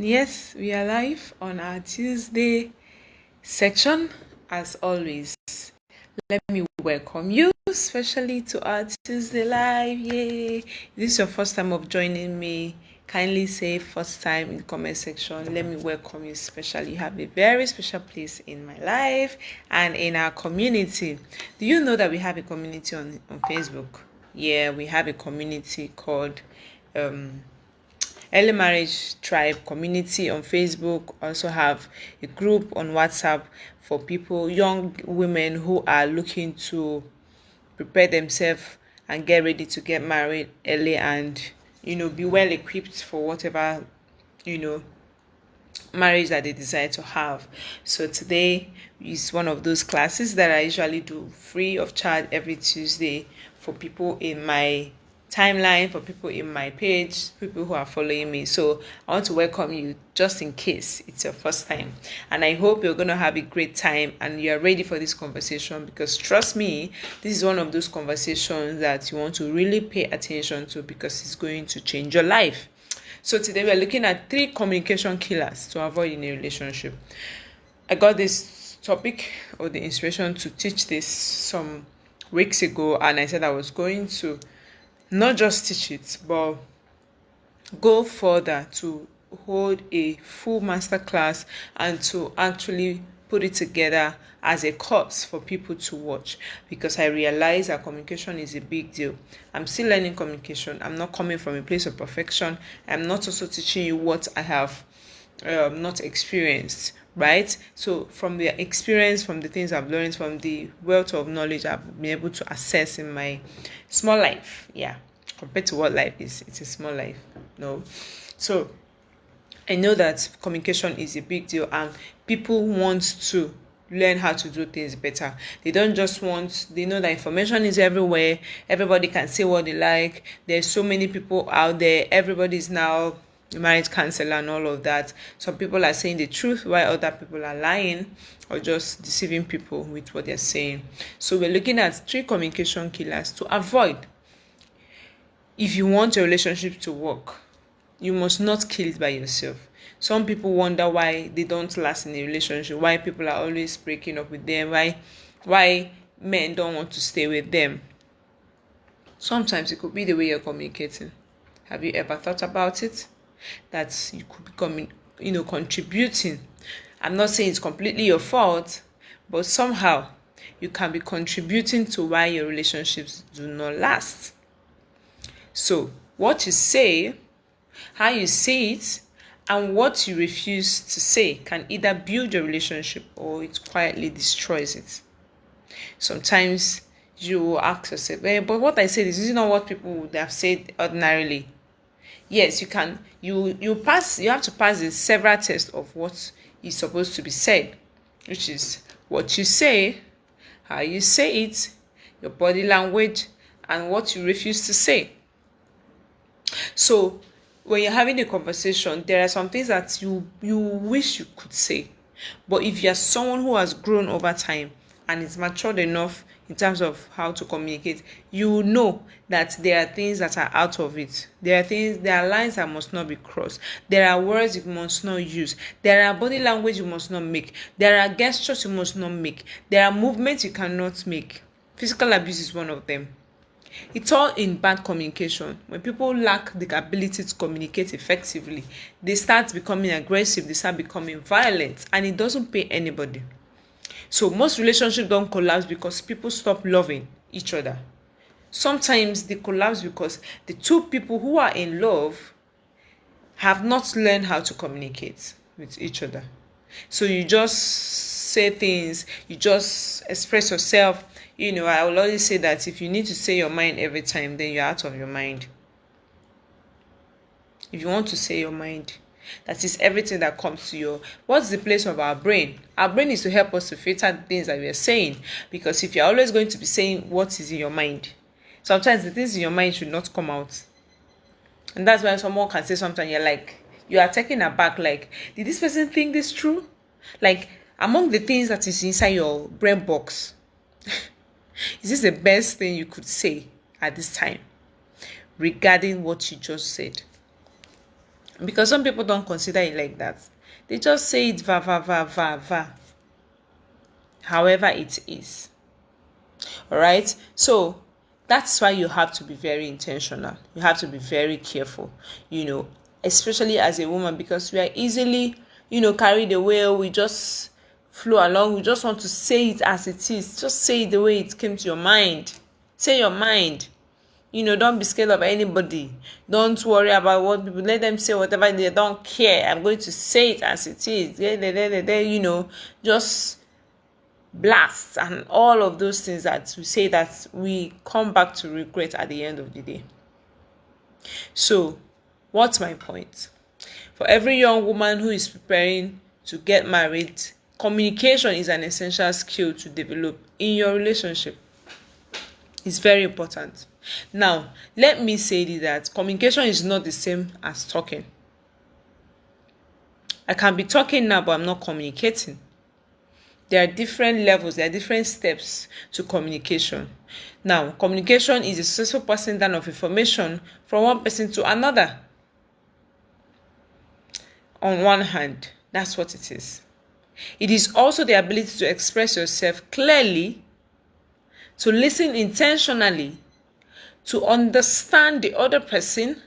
Yes, we are live on our Tuesday section as always. Let me welcome you, especially to our Tuesday live. Yay! If this is your first time of joining me, kindly say first time in the comment section. Let me welcome you, especially. You have a very special place in my life and in our community. Do you know that we have a community on Facebook? Yeah, we have a community called Early Marriage Tribe community on Facebook. Also have a group on WhatsApp for people, young women who are looking to prepare themselves and get ready to get married early and be well equipped for whatever you know marriage that they decide to have. So today is one of those classes that I usually do free of charge every Tuesday for people in my timeline, for people in my page, people who are following me. So I want to welcome you just in case it's your first time. And I hope you're going to have a great time and you're ready for this conversation, because trust me, this is one of those conversations that you want to really pay attention to, because it's going to change your life. So today we are looking at 3 communication killers to avoid in a relationship. I got this topic or the inspiration to teach this some weeks ago, and I said I was going to not just teach it, but go further to hold a full masterclass and to actually put it together as a course for people to watch, because I realize that communication is a big deal. I'm still learning communication. I'm not coming from a place of perfection. I'm not also teaching you what I have not experienced, right? So from the experience, from the things I've learned, from the wealth of knowledge I've been able to assess in my small life, compared to what life is, it's a small life. No. So I know that communication is a big deal and people want to learn how to do things better. They don't just want, they know that information is everywhere. Everybody can say what they like. There's so many people out there. Everybody's now a marriage counselor and all of that. Some people are saying the truth while other people are lying or just deceiving people with what they're saying. So we're looking at 3 communication killers to avoid. If you want your relationship to work, you must not kill it by yourself. Some people wonder why they don't last in a relationship, why people are always breaking up with them, why men don't want to stay with them. Sometimes it could be the way you're communicating. Have you ever thought about it? That you could be contributing. I'm not saying it's completely your fault, but somehow you can be contributing to why your relationships do not last. So what you say, how you say it, and what you refuse to say can either build your relationship or it quietly destroys it. Sometimes you will ask yourself, but what I said is not what people would have said ordinarily. Yes, you can. You have to pass the several tests of what is supposed to be said, which is what you say, how you say it, your body language, and what you refuse to say. So when you're having a conversation, there are some things that you wish you could say. But if you're someone who has grown over time and is matured enough in terms of how to communicate, you know that there are things that are out of it. There are lines that must not be crossed. There are words you must not use. There are body language you must not make. There are gestures you must not make. There are movements you cannot make. Physical abuse is one of them. It's all in bad communication. When people lack the ability to communicate effectively, they start becoming aggressive, they start becoming violent, and it doesn't pay anybody. So most relationships don't collapse because people stop loving each other. Sometimes they collapse because the 2 people who are in love have not learned how to communicate with each other. So you just say things, you just express yourself. I will always say that if you need to say your mind every time, then you're out of your mind. If you want to say your mind, that is everything that comes to you. What's the place of our brain? Our brain is to help us to filter the things that we are saying, because if you're always going to be saying what is in your mind, sometimes the things in your mind should not come out. And that's why someone can say something, you're like, you are taken aback, like, did this person think this true? Like, among the things that is inside your brain box, is this the best thing you could say at this time regarding what you just said? Because some people don't consider it like that. They just say it va va va va va. However it is. All right. So that's why you have to be very intentional. You have to be very careful, especially as a woman, because we are easily, carried away. We just flow along. We just want to say it as it is. Just say it the way it came to your mind. Say your mind. Don't be scared of anybody. Don't worry about what people, let them say whatever, they don't care. I'm going to say it as it is. Just blast and all of those things that we say that we come back to regret at the end of the day. So, what's my point? For every young woman who is preparing to get married, communication is an essential skill to develop in your relationship. It's very important. Now, let me say that communication is not the same as talking. I can be talking now, but I'm not communicating. There are different levels, there are different steps to communication. Now, communication is a successful passing down of information from one person to another. On one hand, that's what it is. It is also the ability to express yourself clearly, to listen intentionally, to understand the other person,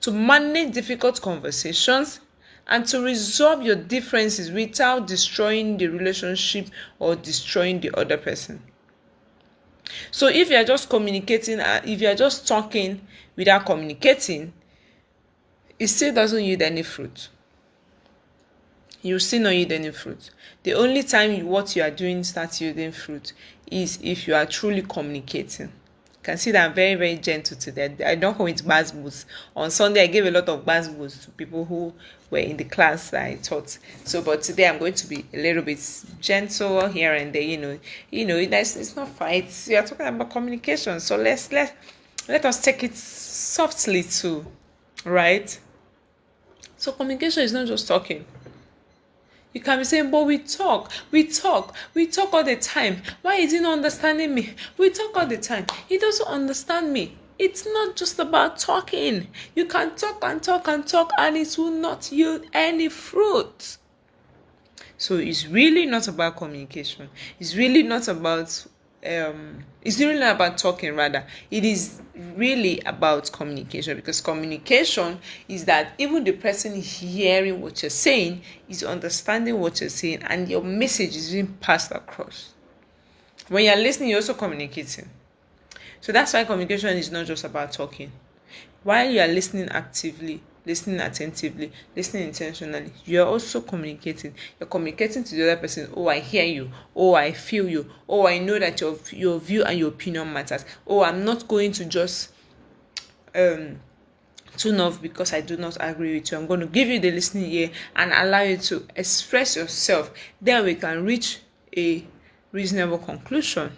to manage difficult conversations, and to resolve your differences without destroying the relationship or destroying the other person. So if you're just communicating, if you're just talking without communicating, it still doesn't yield any fruit. You still not yield any fruit. The only time what you are doing starts yielding fruit is if you are truly communicating. You can see that I'm very, very gentle today. I don't come with bass boots. On Sunday, I gave a lot of bass boots to people who were in the class that I taught. So, but today I'm going to be a little bit gentle here and there. It's not fights. We are talking about communication. So let us take it softly too, right? So communication is not just talking. You can be saying, but we talk all the time. Why is he not understanding me? We talk all the time. He doesn't understand me. It's not just about talking. You can talk and talk and talk, and it will not yield any fruit. So it's really not about communication. It's really not about talking, rather. It is really about communication, because communication is that even the person hearing what you're saying is understanding what you're saying, and your message is being passed across. When you're listening, you're also communicating. So that's why communication is not just about talking. While you are listening actively, listening attentively, listening intentionally, you are also communicating. You're communicating to the other person. Oh, I hear you. Oh, I feel you. Oh, I know that your view and your opinion matters. Oh, I'm not going to just tune off because I do not agree with you. I'm going to give you the listening ear and allow you to express yourself. Then we can reach a reasonable conclusion,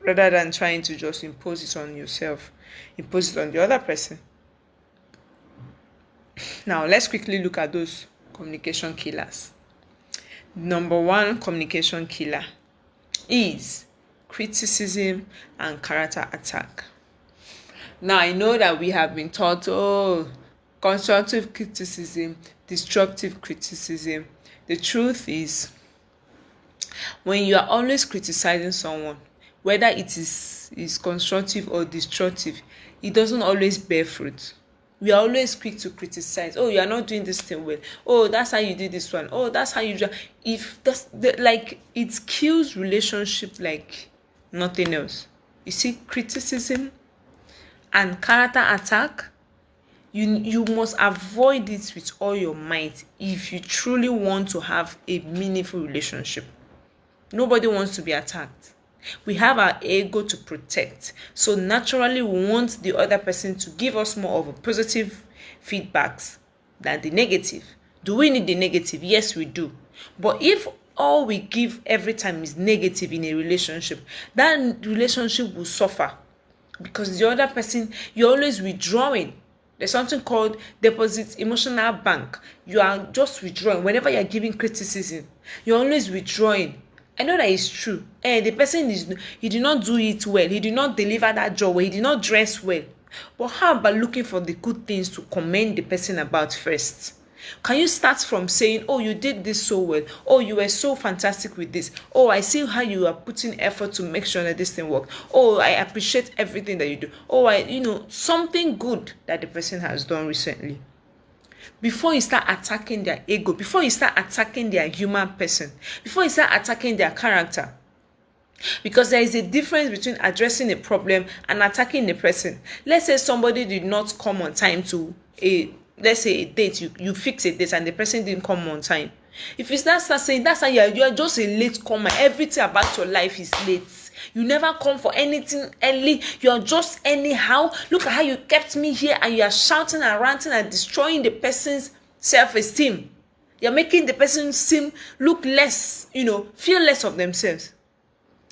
rather than trying to just impose it on yourself, impose it on the other person. Now, let's quickly look at those communication killers. Number one communication killer is criticism and character attack. Now, I know that we have been taught, constructive criticism, destructive criticism. The truth is, when you are always criticizing someone, whether it is constructive or destructive, it doesn't always bear fruit. We are always quick to criticize. Oh, you are not doing this thing well. Oh, that's how you did this one. Oh, that's how you do. If that's it kills relationship like nothing else. You see, criticism and character attack, you must avoid it with all your might if you truly want to have a meaningful relationship. Nobody wants to be attacked. We have our ego to protect. So naturally, we want the other person to give us more of a positive feedbacks than the negative. Do we need the negative? Yes, we do. But if all we give every time is negative in a relationship, that relationship will suffer, because the other person, you're always withdrawing. There's something called deposit emotional bank. You are just withdrawing. Whenever you're giving criticism, you're always withdrawing. I know that it's true. The person he did not do it well. He did not deliver that job well. He did not dress well. But how about looking for the good things to commend the person about first? Can you start from saying, oh, you did this so well. Oh, you were so fantastic with this. Oh, I see how you are putting effort to make sure that this thing works. Oh, I appreciate everything that you do. Oh, something good that the person has done recently. Before you start attacking their ego, before you start attacking their human person, before you start attacking their character. Because there is a difference between addressing a problem and attacking the person. Let's say somebody did not come on time to a date. You fix a date and the person didn't come on time. If you start saying that's how you're just a late comer, everything about your life is late. You never come for anything early. You're just anyhow. Look at how you kept me here, and you are shouting and ranting and destroying the person's self-esteem. You're making the person look less, feel less of themselves.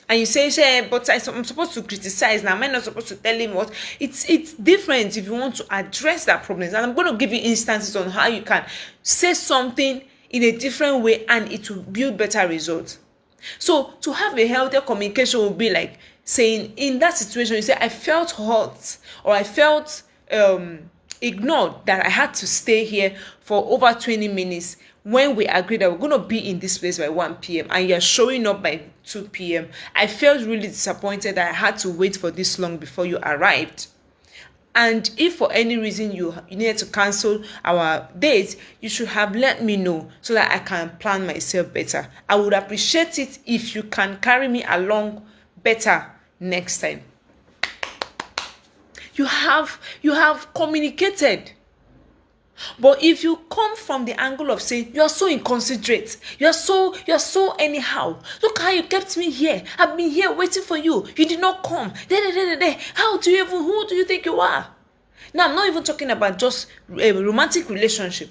And you say, but I'm supposed to criticize now. Am I not supposed to tell him what? It's different if you want to address that problem. And I'm going to give you instances on how you can say something in a different way and it will build better results. So to have a healthier communication will be like saying, in that situation, you say, I felt hurt or I felt ignored that I had to stay here for over 20 minutes when we agreed that we're going to be in this place by 1 p.m. and you're showing up by 2 p.m. I felt really disappointed that I had to wait for this long before you arrived. And if for any reason you needed to cancel our date, you should have let me know so that I can plan myself better. I would appreciate it if you can carry me along better next time. You have communicated. But if you come from the angle of saying you're so inconsiderate, you're so anyhow. Look how you kept me here. I've been here waiting for you. You did not come. Who do you think you are? Now I'm not even talking about just a romantic relationship.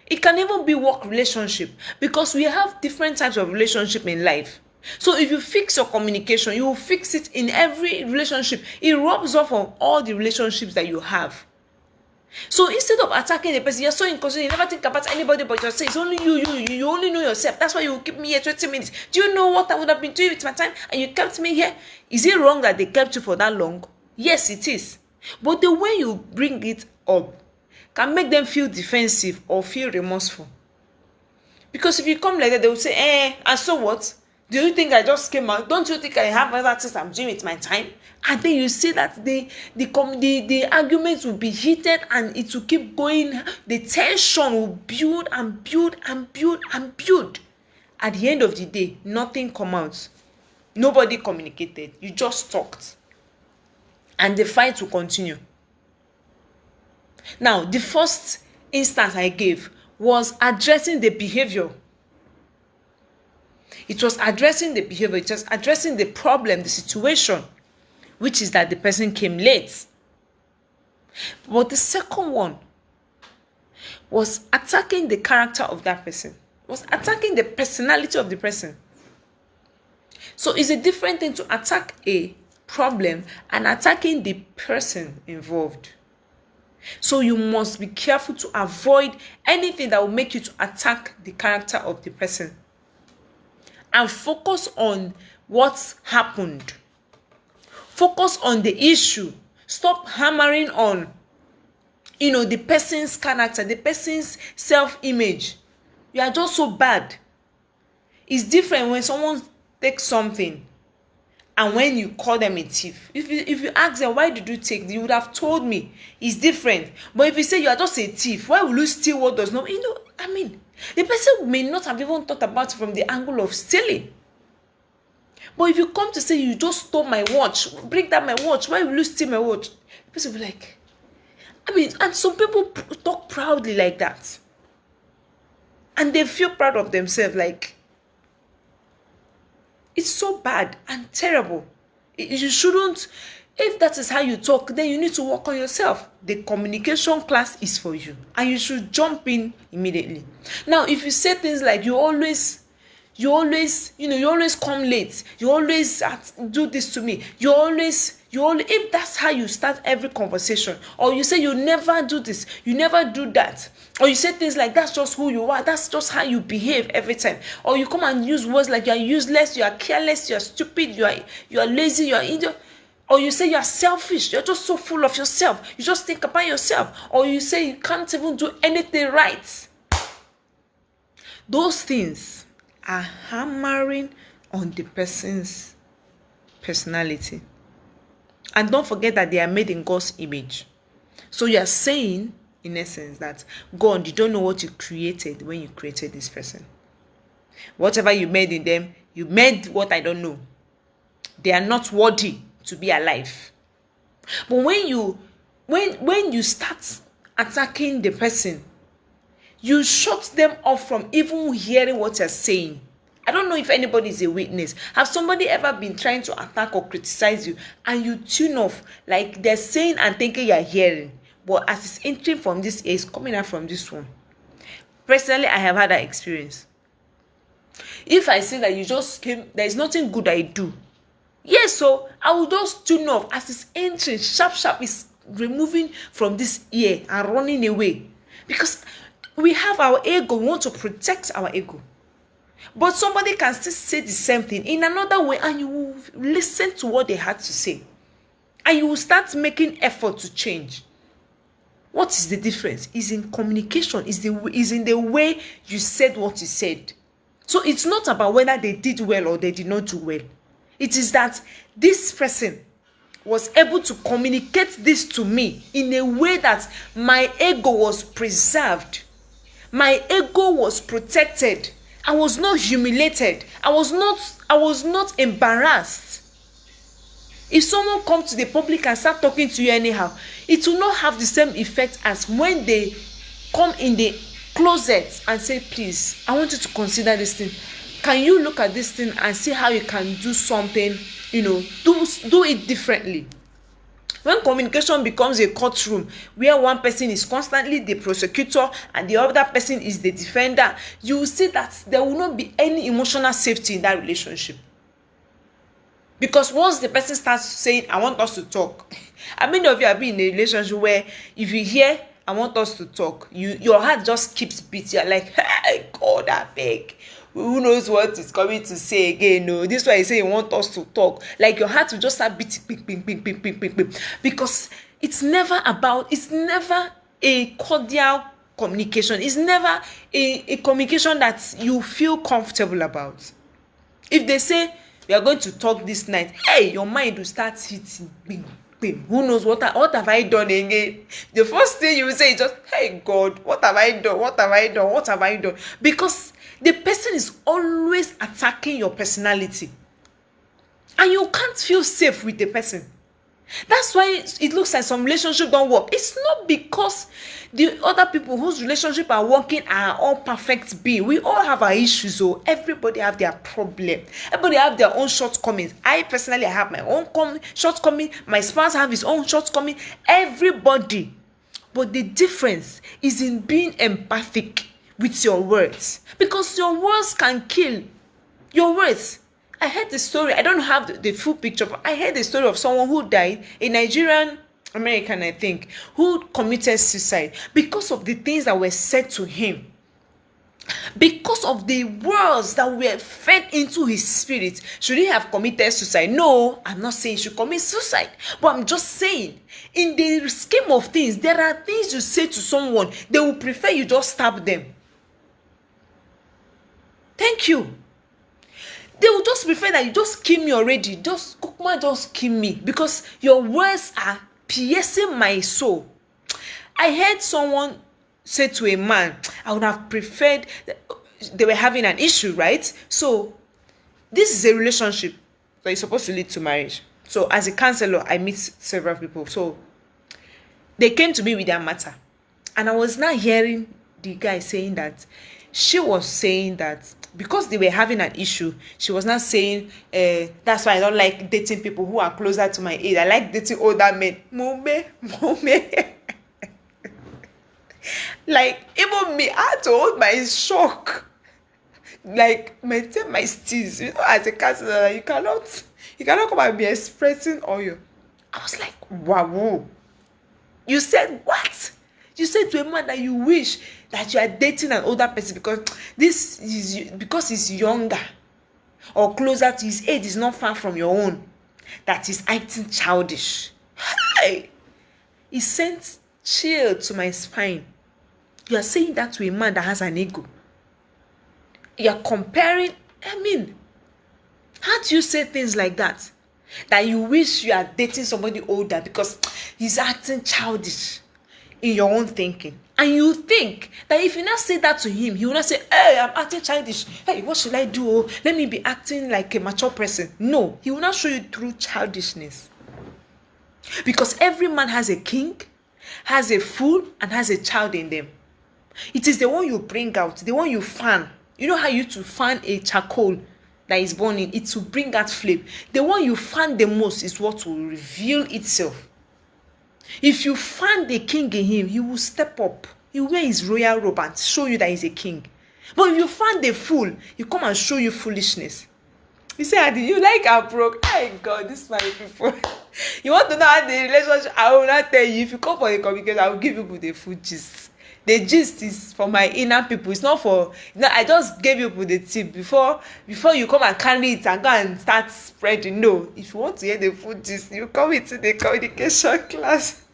It can even be work relationship, because we have different types of relationship in life. So if you fix your communication, you will fix it in every relationship. It rubs off on all the relationships that you have. So instead of attacking the person, you're so inconsiderate, you never think about anybody but yourself. It's only you only know yourself. That's why you keep me here 20 minutes. Do you know what I would have been doing with my time? And you kept me here. Is it wrong that they kept you for that long? Yes, it is. But the way you bring it up can make them feel defensive or feel remorseful. Because if you come like that, they will say, and so what? Do you think I just came out? Don't you think I have other things I'm doing with my time? And then you see that the arguments will be heated and it will keep going. The tension will build and build and build and build. At the end of the day, nothing come out. Nobody communicated. You just talked. And the fight will continue. Now, the first instance I gave was addressing the behavior. It was addressing the behavior. It was addressing the problem, the situation, which is that the person came late. But the second one was attacking the character of that person, was attacking the personality of the person. So it's a different thing to attack a problem and attacking the person involved. So you must be careful to avoid anything that will make you to attack the character of the person. And focus on what's happened. Focus on the issue. Stop hammering on, the person's character, the person's self-image. You are just so bad. It's different when someone takes something and when you call them a thief. If you ask them, why did you take? You would have told me. It's different. But if you say you are just a thief, why will you steal what does not? The person may not have even thought about it from the angle of stealing. But if you come to say you just stole my watch, bring that my watch, why will you steal my watch? The person will be like, and some people talk proudly like that. And they feel proud of themselves, like, it's so bad and terrible. You shouldn't. If that is how you talk, then you need to work on yourself. The communication class is for you. And you should jump in immediately. Now, if you say things like you always come late. You always do this to me. If that's how you start every conversation, or you say you never do this, you never do that, or you say things like that's just who you are, that's just how you behave every time, or you come and use words like you are useless, you are careless, you are stupid, you are lazy, you are idiot. Or you say you're selfish, you're just so full of yourself, you just think about yourself. Or you say you can't even do anything right. Those things are hammering on the person's personality. And don't forget that they are made in God's image. So you are saying, in essence, that God, you don't know what you created when you created this person. Whatever you made in them, you made what I don't know. They are not worthy to be alive. But when you start attacking the person, you shut them off from even hearing what you're saying. I don't know if anybody is a witness. Have somebody ever been trying to attack or criticize you and you tune off, like they're saying and thinking you're hearing, but as it's entering from this ear, it's coming out from this one? Personally, I have had that experience. If I say that you just came, there is nothing good I do. Yes, so I will just tune off as it's entering, sharp, it's removing from this ear and running away. Because we have our ego, we want to protect our ego. But somebody can still say the same thing in another way, and you will listen to what they had to say. And you will start making effort to change. What is the difference? Is in communication, is in the way you said what you said. So it's not about whether they did well or they did not do well. It is that this person was able to communicate this to me in a way that my ego was preserved. My ego was protected. I was not humiliated. I was not embarrassed. If someone comes to the public and start talking to you anyhow, it will not have the same effect as when they come in the closet and say, please, I want you to consider this thing. Can you look at this thing and see how you can do something, do it differently? When communication becomes a courtroom where one person is constantly the prosecutor and the other person is the defender, you will see that there will not be any emotional safety in that relationship. Because once the person starts saying, I want us to talk, how many of you have been in a relationship where if you hear, I want us to talk, your heart just keeps beating. You're like, hey, God, I beg. Who knows what is coming to say again? No, this is why I say you want us to talk. Like your heart will just start beating, ping. Because it's never a cordial communication. It's never a communication that you feel comfortable about. If they say we are going to talk this night, hey, your mind will start hitting. Bing. Who knows what have I done again? The first thing you will say is just, hey God, what have I done? Because the person is always attacking your personality. And you can't feel safe with the person. That's why it looks like some relationships don't work. It's not because the other people whose relationship are working are all perfect being. We all have our issues. So everybody have their problem. Everybody have their own shortcomings. I personally have my own shortcoming. My spouse have his own shortcoming. Everybody. But the difference is in being empathic with your words. Because your words can kill. Your words. I heard the story. I don't have the full picture, but I heard the story of someone who died, a Nigerian American, I think, who committed suicide because of the things that were said to him. Because of the words that were fed into his spirit. Should he have committed suicide? No, I'm not saying he should commit suicide. But I'm just saying, in the scheme of things, there are things you say to someone, they will prefer you just stab them. Thank you. They will just prefer that you just kill me already. Just kill me. Because your words are piercing my soul. I heard someone say to a man, I would have preferred, they were having an issue, right? So, this is a relationship that is supposed to lead to marriage. So, as a counselor, I meet several people. So, they came to me with their matter. And I was now hearing the guy saying that, she was saying that because they were having an issue, she was not saying, that's why I don't like dating people who are closer to my age. I like dating older men. Mome. Like, even me, I had to hold my shock. Like, maintain my steez. As a counselor, you cannot come and be expressing all your. I was like, wow. You said what? You said to a man that you wish that you are dating an older person because he's younger or closer to his age is not far from your own. that is acting childish. Hey! It sent chill to my spine. You are saying that to a man that has an ego. You are comparing, how do you say things like that? That you wish you are dating somebody older because he's acting childish in your own thinking. And you think that if you not say that to him, he will not say, hey, I'm acting childish. Hey, what should I do? Let me be acting like a mature person. No, he will not show you through childishness. Because every man has a king, has a fool, and has a child in them. It is the one you bring out, the one you fan. You know how you to fan a charcoal that is burning? It will bring out flame. The one you fan the most is what will reveal itself. If you fan the king in him, he will step up. He will wear his royal robe and show you that he's a king. But if you fan the fool, he come and show you foolishness. You say, Adi, you like her broke? Hey God, this is my people. You want to know how the relationship? I will not tell you. If you come for the communication, I will give you the full gist. The gist is for my inner people. It's not for. I just gave you the tip before you come and carry it and go and start spreading. No, if you want to hear the full gist, you come into the communication class.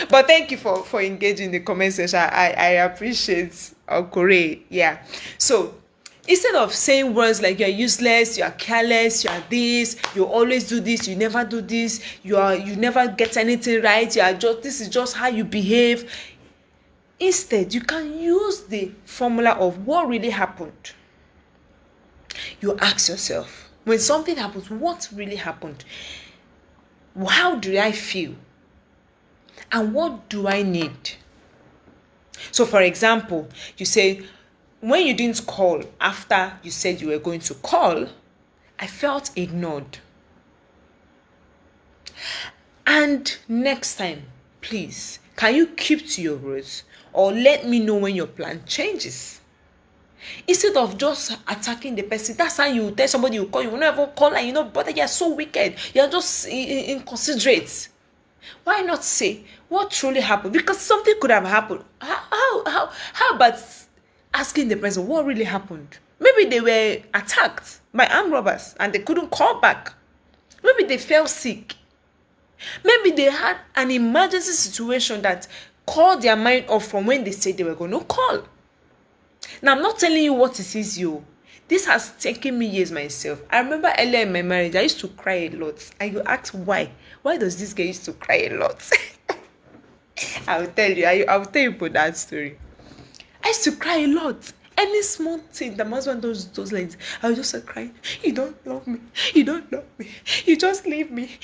But thank you for engaging in the comment section. I appreciate Okore. Yeah. So instead of saying words like you're useless, you are careless, you are this, you always do this, you never do this, you never get anything right, this is just how you behave. Instead, you can use the formula of what really happened. You ask yourself, when something happens, what really happened? How do I feel? And what do I need? So, for example, you say, when you didn't call after you said you were going to call, I felt ignored. And next time, please, can you keep to your words or let me know when your plan changes? Instead of just attacking the person, that's how you tell somebody you call, you will never call and but you're so wicked, you're just inconsiderate. Why not say what truly happened? Because something could have happened. How about asking the person what really happened? Maybe they were attacked by armed robbers and they couldn't call back. Maybe they fell sick. Maybe they had an emergency situation that called their mind off from when they said they were going to call. Now, I'm not telling you what it is, This has taken me years myself. I remember earlier in my marriage, I used to cry a lot. And you ask why? Why does this girl used to cry a lot? I will tell you about that story. I used to cry a lot. Any small thing that my husband does those lines, I would just start crying. You don't love me. You don't love me. You just leave me.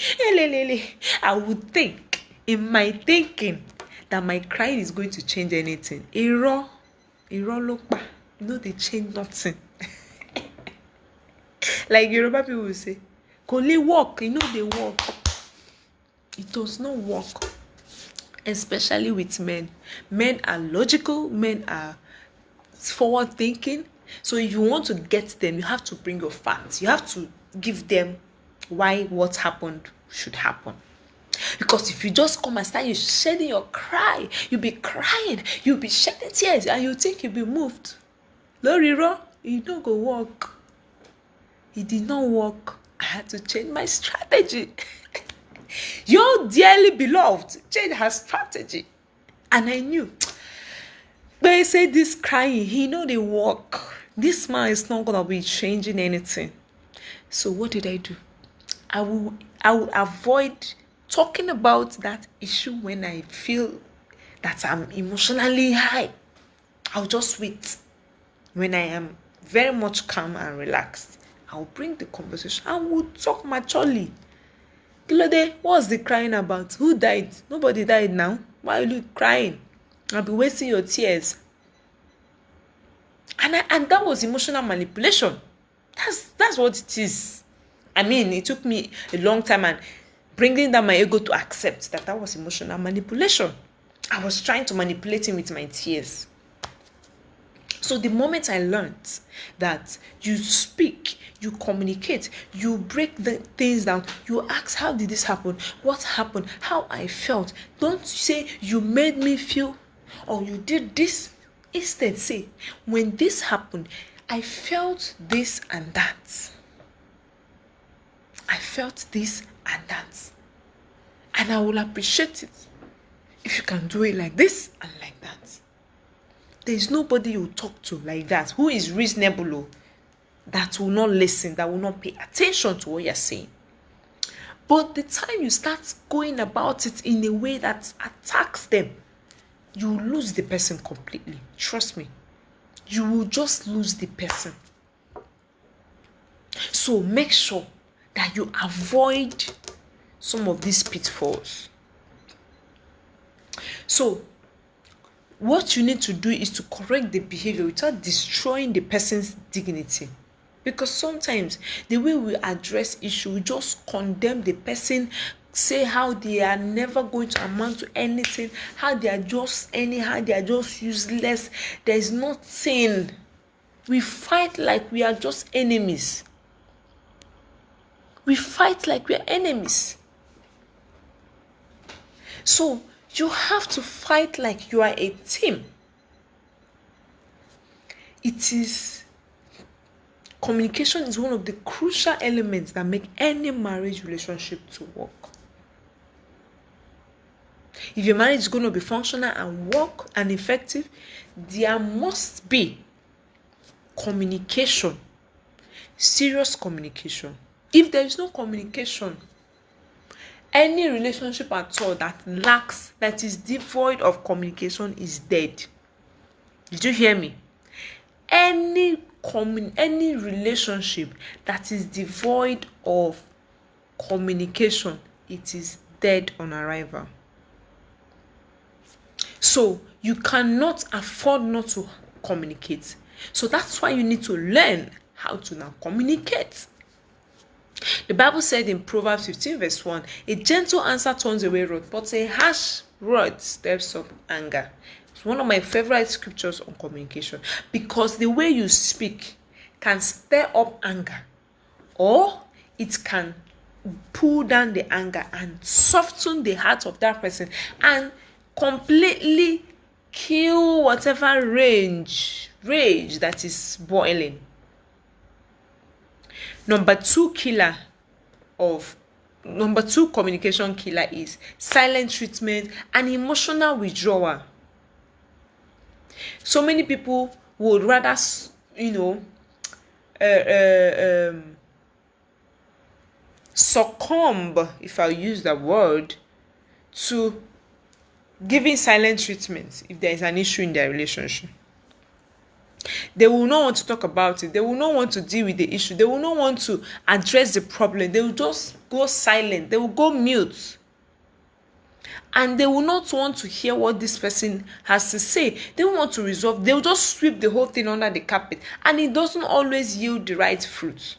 I would think, in my thinking, that my crying is going to change anything. Iro lokpa. They change nothing. Like Yoruba people will say, Kole walk. They walk. It does not work. Especially with men. Men are logical. Men are forward thinking. So if you want to get them, you have to bring your facts. You have to give them why what happened should happen. Because if you just come and start you shedding your cry, you'll be crying, you'll be shedding tears, and you think you'll be moved. Loriro, it don't go work. It did not work. I had to change my strategy. Your dearly beloved changed her strategy. And I knew. But I said this crying, they work. This man is not gonna be changing anything. So what did I do? I will avoid talking about that issue when I feel that I'm emotionally high. I'll just wait. When I am very much calm and relaxed, I'll bring the conversation and we'll talk maturely. Kilode, what's the crying about? Who died? Nobody died now. Why are you crying? I'll be wasting your tears. And that was emotional manipulation. That's what it is. It took me a long time and bringing down my ego to accept that was emotional manipulation. I was trying to manipulate him with my tears. So the moment I learned that you speak, you communicate, you break the things down, you ask, how did this happen? What happened? How I felt. Don't say you made me feel or you did this. Instead, say, when this happened, I felt this and that. I felt this and that. And I will appreciate it if you can do it like this and like that. There is nobody you talk to like that who is reasonable, that will not listen, that will not pay attention to what you're saying. But the time you start going about it in a way that attacks them, you lose the person completely. Trust me. You will just lose the person. So make sure that you avoid some of these pitfalls. So what you need to do is to correct the behavior without destroying the person's dignity. Because sometimes the way we address issue, we just condemn the person, say how they are never going to amount to anything, how they are just anyhow, they are just useless, there is nothing. We fight like we are just enemies. We fight like we are enemies. So you have to fight like you are a team. Communication is one of the crucial elements that make any marriage relationship to work. If your marriage is going to be functional and work and effective, there must be communication, serious communication. If there is no communication, any relationship at all that is devoid of communication is dead. Did you hear me? Any relationship that is devoid of communication, it is dead on arrival. So you cannot afford not to communicate. So that's why you need to learn how to now communicate. The Bible said in Proverbs 15 verse 1, a gentle answer turns away wrath, but a harsh word stirs up anger. It's one of my favorite scriptures on communication, because the way you speak can stir up anger, or it can pull down the anger and soften the heart of that person and completely kill whatever rage that is boiling. Number two communication killer is silent treatment and emotional withdrawal. So many people would rather, succumb, if I use the word, to giving silent treatment if there is an issue in their relationship. They will not want to talk about it. They will not want to deal with the issue. They will not want to address the problem. They will just go silent. They will go mute. And they will not want to hear what this person has to say. They don't want to resolve. They will just sweep the whole thing under the carpet. And it doesn't always yield the right fruit.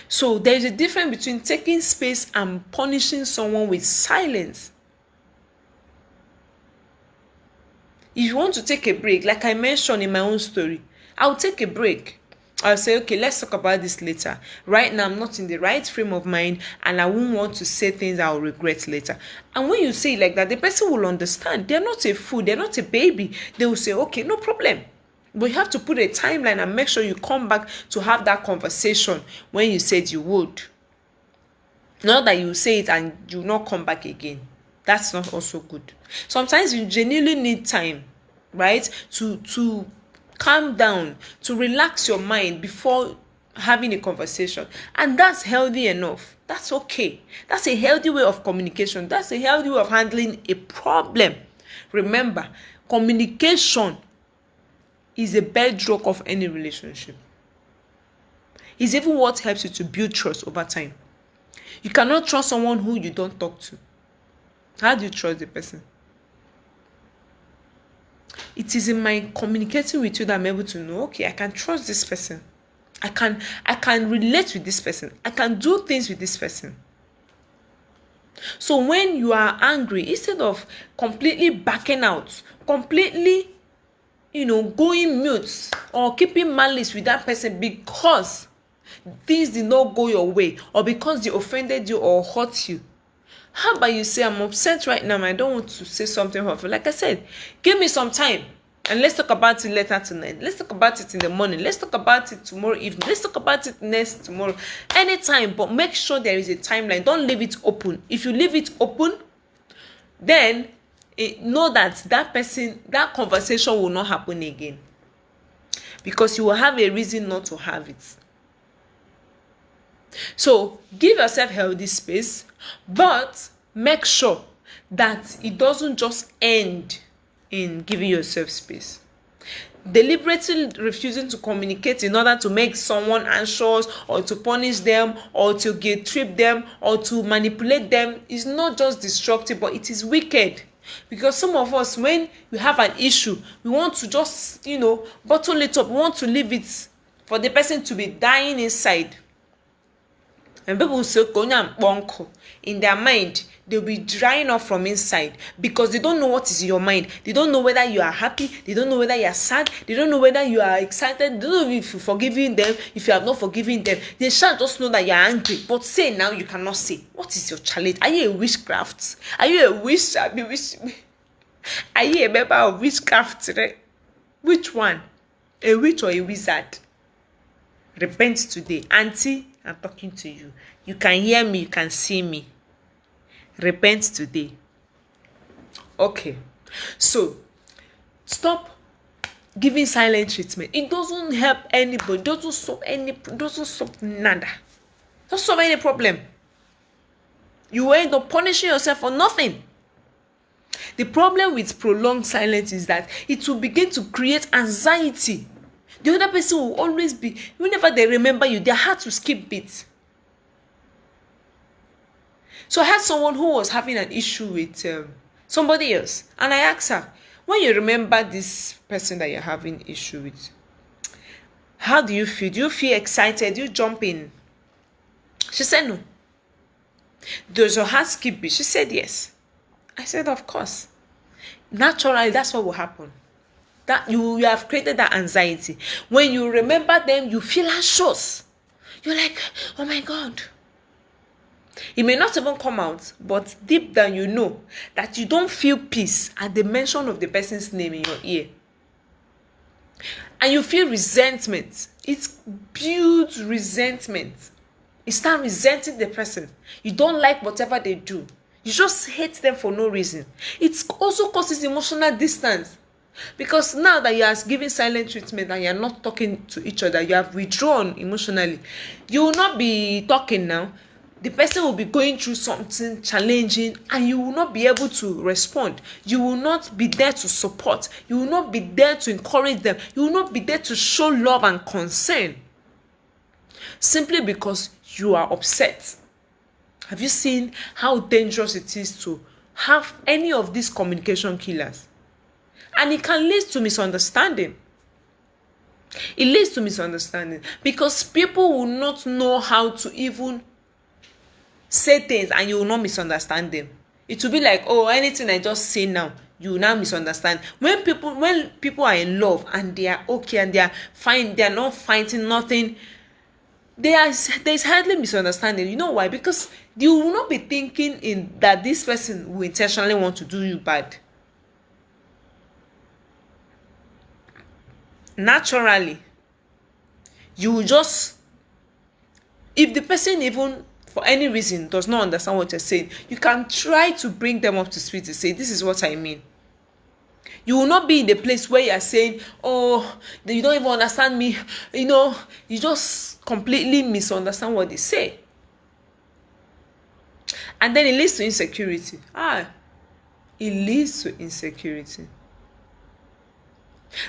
So there is a difference between taking space and punishing someone with silence. If you want to take a break, like I mentioned in my own story, I'll take a break. I'll say, okay, let's talk about this later. Right now, I'm not in the right frame of mind, and I won't want to say things I'll regret later. And when you say it like that, the person will understand. They're not a fool. They're not a baby. They will say, okay, no problem. But you have to put a timeline and make sure you come back to have that conversation when you said you would. Not that you say it and you will not come back again. That's not also good. Sometimes you genuinely need time, right? To calm down, to relax your mind before having a conversation. And that's healthy enough. That's okay. That's a healthy way of communication. That's a healthy way of handling a problem. Remember, communication is a bedrock of any relationship. It's even what helps you to build trust over time. You cannot trust someone who you don't talk to. How do you trust the person? It is in my communicating with you that I'm able to know, okay, I can trust this person. I can relate with this person. I can do things with this person. So when you are angry, instead of completely backing out, completely, going mute or keeping malice with that person because things did not go your way or because they offended you or hurt you, how about you say, I'm upset right now, I don't want to say something hurtful. Like I said, give me some time. And let's talk about it later tonight. Let's talk about it in the morning. Let's talk about it tomorrow evening. Let's talk about it next tomorrow. Anytime, but make sure there is a timeline. Don't leave it open. If you leave it open, then know that that conversation will not happen again. Because you will have a reason not to have it. So give yourself healthy space, but make sure that it doesn't just end in giving yourself space. Deliberately refusing to communicate in order to make someone anxious or to punish them or to guilt trip them or to manipulate them is not just destructive, but it is wicked. Because some of us, when we have an issue, we want to just, bottle it up. We want to leave it for the person to be dying inside. And people say, in their mind, they'll be drying up from inside because they don't know what is in your mind. They don't know whether you are happy. They don't know whether you are sad. They don't know whether you are excited. They don't know if you've forgiven them, if you have not forgiven them. They shall just know that you are angry. But say now, you cannot say. What is your challenge? Are you a witchcraft? Are you a witch? Are you a member of witchcraft? Right? Which one? A witch or a wizard? Repent today. Auntie, I'm talking to you. You can hear me, you can see me. Repent today. Okay. So, stop giving silent treatment. It doesn't help anybody. It doesn't solve nada. It doesn't solve any problem. You end up punishing yourself for nothing. The problem with prolonged silence is that it will begin to create anxiety. The other person will always be, whenever they remember you, their heart will skip beats. So I had someone who was having an issue with somebody else. And I asked her, when you remember this person that you're having issue with, how do you feel? Do you feel excited? Do you jump in? She said no. Does your heart skip beats? She said yes. I said, of course. Naturally, that's what will happen. That you have created that anxiety. When you remember them, you feel anxious. You're like, oh my God. It may not even come out, but deep down you know that you don't feel peace at the mention of the person's name in your ear. And you feel resentment. It builds resentment. You start resenting the person. You don't like whatever they do. You just hate them for no reason. It also causes emotional distance. Because now that you are giving silent treatment and you are not talking to each other, you have withdrawn emotionally. You will not be talking now. The person will be going through something challenging and you will not be able to respond. You will not be there to support. You will not be there to encourage them. You will not be there to show love and concern. Simply because you are upset. Have you seen how dangerous it is to have any of these communication killers? And it can lead to misunderstanding. It leads to misunderstanding because people will not know how to even say things and you will not misunderstand them. It will be like, oh, anything I just say now, you will now misunderstand. When people are in love and they are okay and they are fine, they are not fighting nothing, there's hardly misunderstanding. You know why? Because you will not be thinking that this person will intentionally want to do you bad. Naturally, you will just, if the person even for any reason does not understand what you're saying, you can try to bring them up to speed to say, this is what I mean. You will not be in the place where you are saying, oh, you don't even understand me. You just completely misunderstand what they say. And then it leads to insecurity. It leads to insecurity.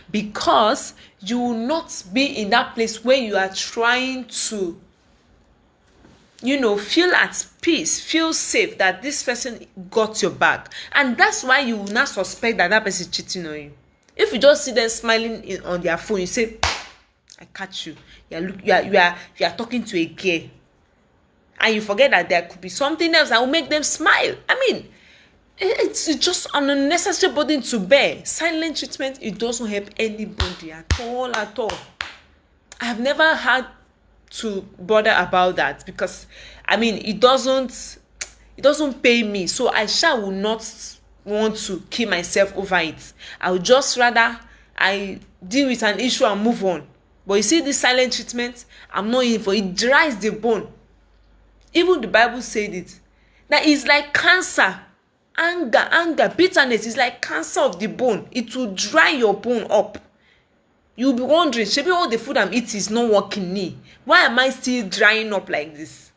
Because you will not be in that place where you are trying to, feel at peace, feel safe that this person got your back. And that's why you will not suspect that person is cheating on you. If you just see them smiling on their phone, you say, I catch you. You are talking to a girl. And you forget that there could be something else that will make them smile. I mean, it's just an unnecessary burden to bear. Silent treatment, it doesn't help anybody at all. I have never had to bother about that because, it doesn't pay me. So I will not want to kill myself over it. I would just rather I deal with an issue and move on. But you see this silent treatment, I'm not in for it. It dries the bone. Even the Bible said it, that is like cancer. Anger, bitterness is like cancer of the bone. It will dry your bone up. You'll be wondering, maybe all the food I'm eating is not working me. Why am I still drying up like this?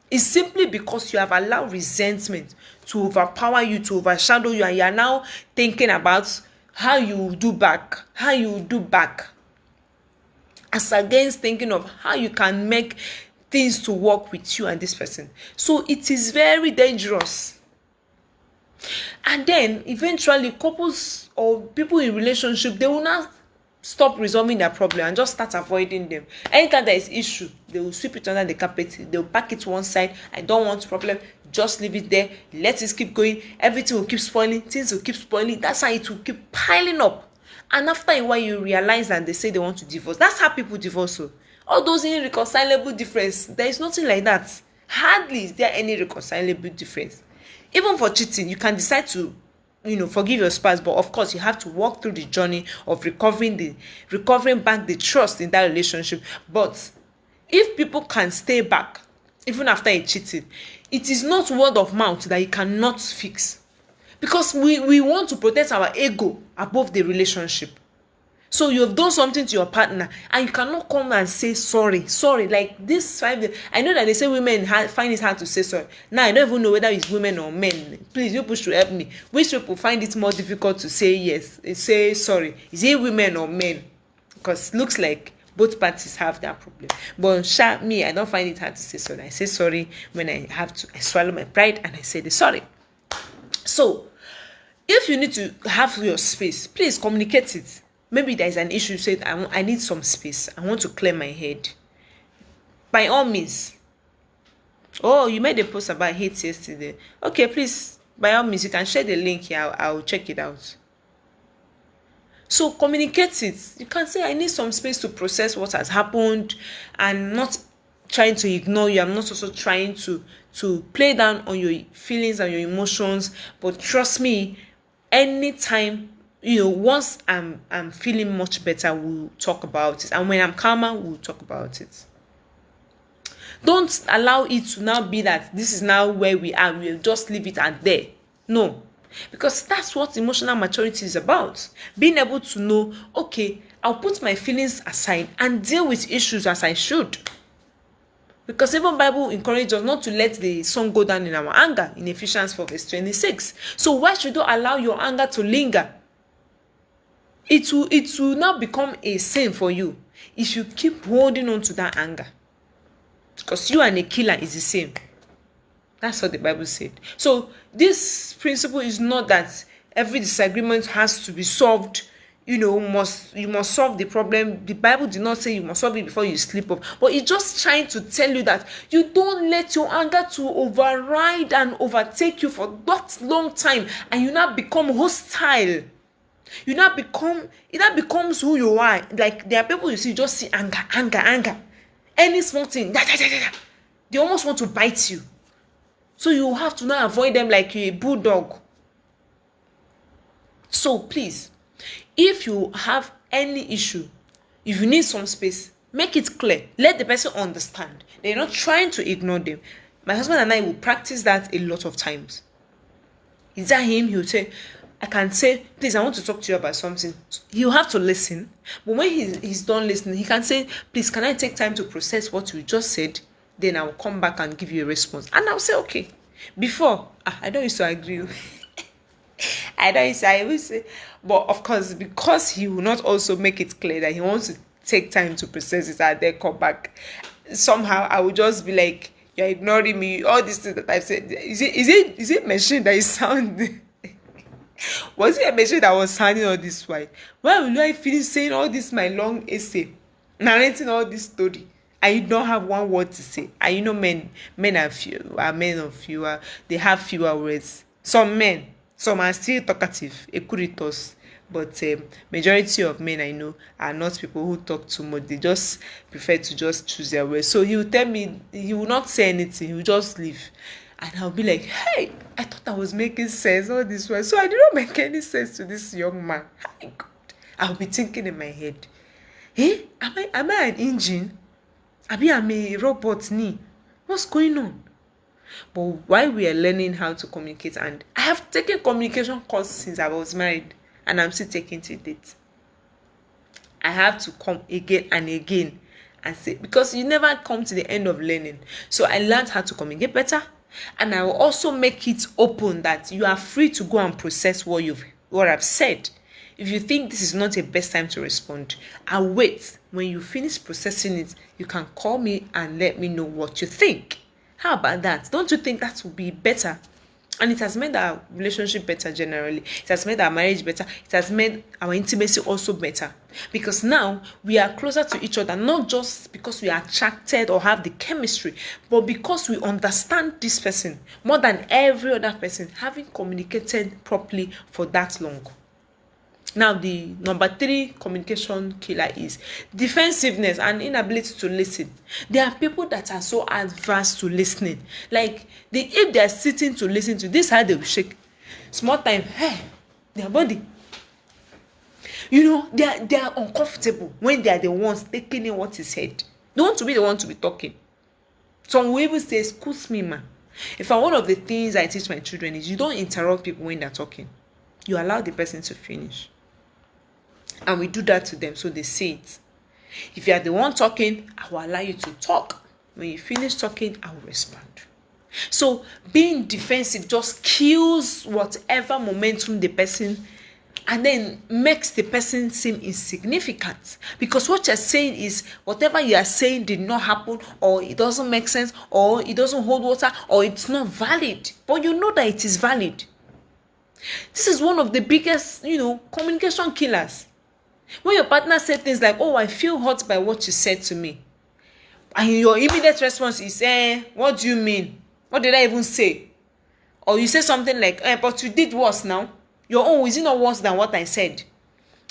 It's simply because you have allowed resentment to overpower you, to overshadow you, and you are now thinking about how you do back, as against thinking of how you can make things to work with you and this person. So it is very dangerous. And then eventually couples or people in relationship, they will not stop resolving their problem and just start avoiding them. Anytime there is issue, they will sweep it under the carpet. They will pack it to one side. I don't want problem, just leave it there, let it keep going. Everything will keep spoiling, things will keep spoiling. That's how it will keep piling up. And after a while you realize that they say they want to divorce. That's how people divorce. So all those irreconcilable difference, there is nothing like that. Hardly is there any reconcilable difference. Even for cheating, you can decide to forgive your spouse, but of course you have to walk through the journey of recovering back the trust in that relationship. But if people can stay back even after a cheating, it is not word of mouth that you cannot fix, because we want to protect our ego above the relationship. So you have done something to your partner and you cannot come and say sorry. Like this 5 days. I know that they say women find it hard to say sorry. Now I don't even know whether it's women or men. Please, you push to help me. Which people find it more difficult to say sorry? Is it women or men? Because it looks like both parties have that problem. But me, I don't find it hard to say sorry. I say sorry when I have to. I swallow my pride and I say the sorry. So if you need to have your space, please communicate it. Maybe there is an issue, say I need some space, I want to clear my head. By all means. Oh, you made a post about hate yesterday. Okay, please, by all means, you can share the link here. I'll check it out. So communicate it. You can say, I need some space to process what has happened, and not trying to ignore you. I'm not also trying to play down on your feelings and your emotions. But trust me, anytime, once I'm feeling much better, we'll talk about it. And when I'm calmer, we'll talk about it. Don't allow it to now be that this is now where we are. We'll just leave it at there. No. Because that's what emotional maturity is about. Being able to know, okay, I'll put my feelings aside and deal with issues as I should. Because even Bible encourages us not to let the sun go down in our anger in Ephesians 4 verse 26. So why should you allow your anger to linger? It will now become a sin for you if you keep holding on to that anger. Because you and a killer is the same. That's what the Bible said. So this principle is not that every disagreement has to be solved. You must solve the problem. The Bible did not say you must solve it before you sleep off. But it's just trying to tell you that you don't let your anger to override and overtake you for that long time, and you now become hostile. It now becomes who you are. Like there are people you see just see anger. Any small thing, they almost want to bite you. So you have to now avoid them like a bulldog. So please, if you have any issue, if you need some space, make it clear. Let the person understand. They're not trying to ignore them. My husband and I will practice that a lot of times. Is that him? He'll say, I can say, please, I want to talk to you about something. He'll have to listen. But when he's done listening, he can say, please, can I take time to process what you just said? Then I'll come back and give you a response. And I'll say, okay. Before, I don't used to agree. I will say, but of course, because he will not also make it clear that he wants to take time to process it and then come back. Somehow I will just be like, you're ignoring me. All these things that I've said. Is it machine that is sounding? Was it a machine that was sounding all this while? Why will I finish saying all this my long essay, narrating all this story? I don't have one word to say. And men are men of fewer. They have fewer words. Some men, some are still talkative, ecuritos. But majority of men I know are not people who talk too much. They just prefer to just choose their words. So he will tell me, he will not say anything. He will just leave. And I'll be like, hey, I thought I was making sense all this way. So I did not make any sense to this young man. Hi, God. I'll be thinking in my head, am I an engine? Abi I'm a robot ni? What's going on? But while we are learning how to communicate, and I have taken communication course since I was married, and I'm still taking to date. I have to come again and again and say, because you never come to the end of learning. So I learned how to communicate better, and I will also make it open that you are free to go and process what I've said. If you think this is not the best time to respond, I'll wait. When you finish processing it, you can call me and let me know what you think. How about that? Don't you think that would be better? And it has made our relationship better generally. It has made our marriage better. It has made our intimacy also better. Because now we are closer to each other, not just because we are attracted or have the chemistry, but because we understand this person more than every other person, having communicated properly for that long. Now, the number 3 communication killer is defensiveness and inability to listen. There are people that are so adverse to listening. Like, if they are sitting to listen to this, how they will shake. Small time, their body. You know, they are uncomfortable when they are the ones taking in what is said. They want to be the one to be talking. Some will even say, excuse me, ma. In fact, one of the things I teach my children is you don't interrupt people when they're talking. You allow the person to finish. And we do that to them, so they say it. If you are the one talking, I will allow you to talk. When you finish talking, I will respond. So being defensive just kills whatever momentum the person, and then makes the person seem insignificant. Because what you're saying is, whatever you are saying did not happen, or it doesn't make sense, or it doesn't hold water, or it's not valid. But you know that it is valid. This is one of the biggest, communication killers. When your partner said things like, oh, I feel hurt by what you said to me, and your immediate response is, what do you mean? What did I even say? Or you say something like, but you did worse now. Your own, is it not worse than what I said?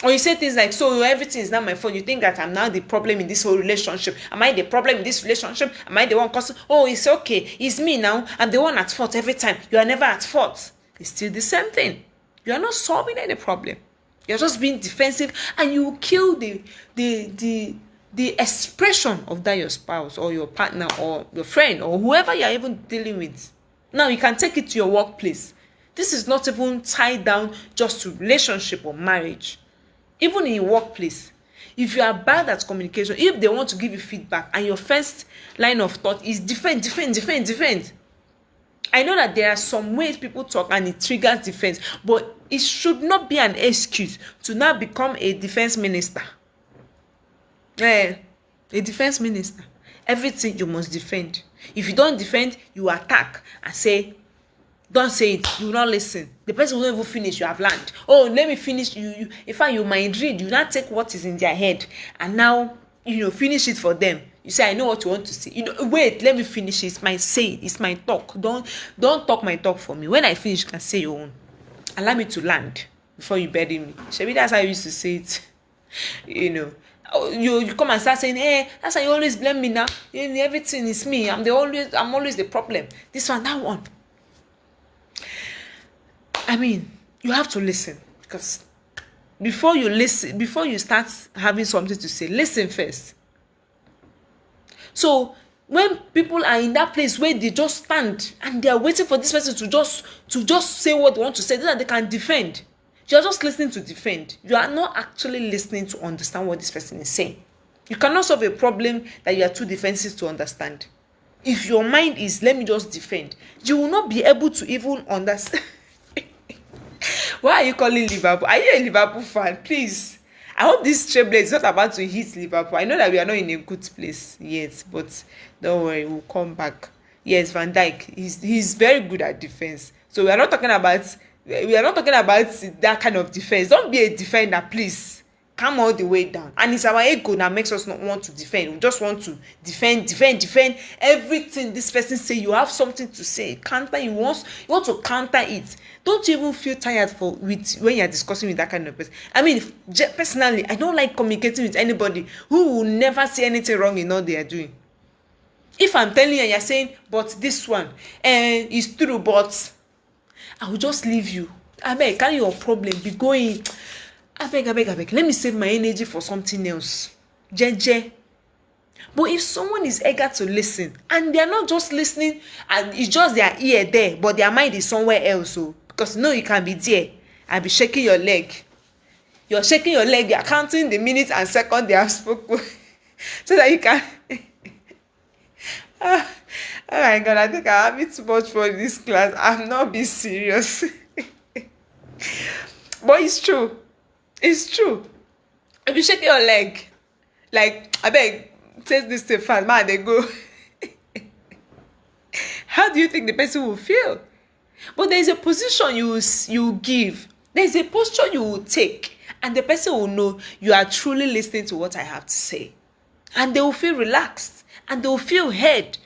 Or you say things like, so everything is not my fault. You think that I'm now the problem in this whole relationship. Am I the problem in this relationship? Am I the one causing? Oh, it's okay. It's me now. I'm the one at fault every time. You are never at fault. It's still the same thing. You are not solving any problem. You're just being defensive, and you will kill the expression of that your spouse or your partner or your friend or whoever you're even dealing with. Now you can take it to your workplace. This is not even tied down just to relationship or marriage. Even in your workplace, if you are bad at communication, if they want to give you feedback and your first line of thought is defend. I know that there are some ways people talk and it triggers defense, but it should not be an excuse to now become a defense minister. A defense minister. Everything you must defend. If you don't defend, you attack and say, don't say it, you will not listen. The person will not even finish, you have learned. Oh, let me finish. You in fact, you might read, you not take what is in their head and now, finish it for them. You say, I know what you want to say. Wait, let me finish. It's my say. It's my talk. Don't talk my talk for me. When I finish, you can say your own. Allow me to land before you bury me. Maybe that's how I used to say it. You come and start saying, that's how you always blame me now. Everything is me. I'm always the problem. This one, that one. I mean, you have to listen, because before you start having something to say, listen first. So when people are in that place where they just stand and they are waiting for this person to just say what they want to say, so that they can defend, you are just listening to defend. You are not actually listening to understand what this person is saying. You cannot solve a problem that you are too defensive to understand. If your mind is, let me just defend, you will not be able to even understand. Why are you calling Liverpool? Are you a Liverpool fan? Please. I hope this treble is not about to hit Liverpool. I know that we are not in a good place yet, but don't worry, we'll come back. Yes, Van Dijk, he's very good at defense. So we are not talking about that kind of defense. Don't be a defender, please. Come all the way down. And it's our ego that makes us not want to defend. We just want to defend everything this person say. You have something to say, counter. You want to counter it. Don't you even feel tired when you're discussing with that kind of person? I mean, personally, I don't like communicating with anybody who will never see anything wrong in all they are doing. If I'm telling you and you're saying, but this one is true, but I will just leave you. I mean, carry your problem, be going. I beg. Let me save my energy for something else. Jeje. But if someone is eager to listen, and they are not just listening, and it's just their ear there, but their mind is somewhere else, so because you can be there and be shaking your leg. You're shaking your leg, you're counting the minutes and seconds they have spoken so that you can. Oh my God, I think I'm having too much for this class. I'm not being serious. But it's true. It's true. If you shake your leg, like, I beg, take this to fast, man, they go. How do you think the person will feel? But there's a position you give. There's a posture you will take. And the person will know you are truly listening to what I have to say. And they will feel relaxed. And they will feel heard.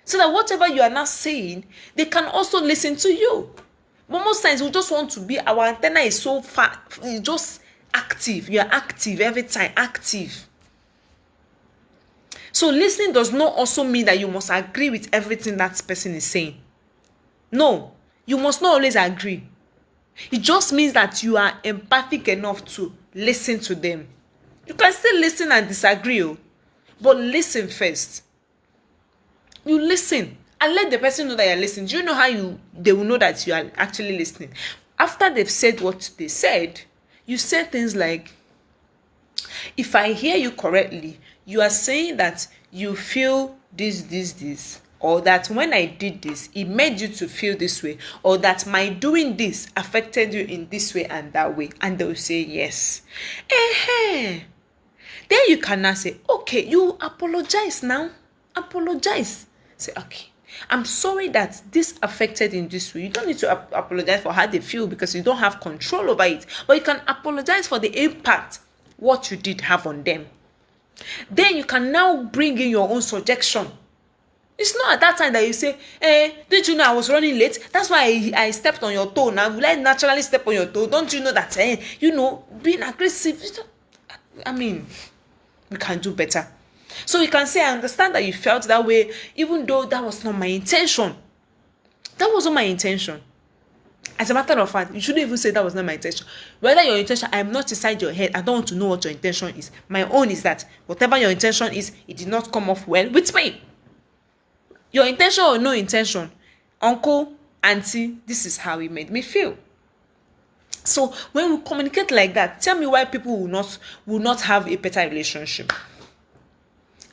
So that whatever you are not saying, they can also listen to you. But most times we just want to be, our antenna is so far, it's just active. You are active every time, active. So listening does not also mean that you must agree with everything that person is saying. No, you must not always agree. It just means that you are empathic enough to listen to them. You can still listen and disagree, but listen first. You listen and let the person know that you're listening. Do you know how they will know that you are actually listening? After they've said what they said, you say things like, if I hear you correctly, you are saying that you feel this, or that when I did this, it made you to feel this way, or that my doing this affected you in this way and that way. And they will say yes. Then you can now say, okay, you apologize now. Apologize. Say, okay, I'm sorry that this affected in this way. You don't need to apologize for how they feel because you don't have control over it. But you can apologize for the impact what you did have on them. Then you can now bring in your own suggestion. It's not at that time that you say, didn't you know I was running late? That's why I stepped on your toe. Now, will I naturally step on your toe? Don't you know that, being aggressive? I mean, we can do better. So you can say, I understand that you felt that way, even though that was not my intention. That wasn't my intention. As a matter of fact, you shouldn't even say that was not my intention. Whether your intention, I'm not inside your head. I don't want to know what your intention is. My own is that whatever your intention is, it did not come off well with me. Your intention or no intention, uncle, auntie, this is how it made me feel. So when we communicate like that, tell me why people will not have a better relationship.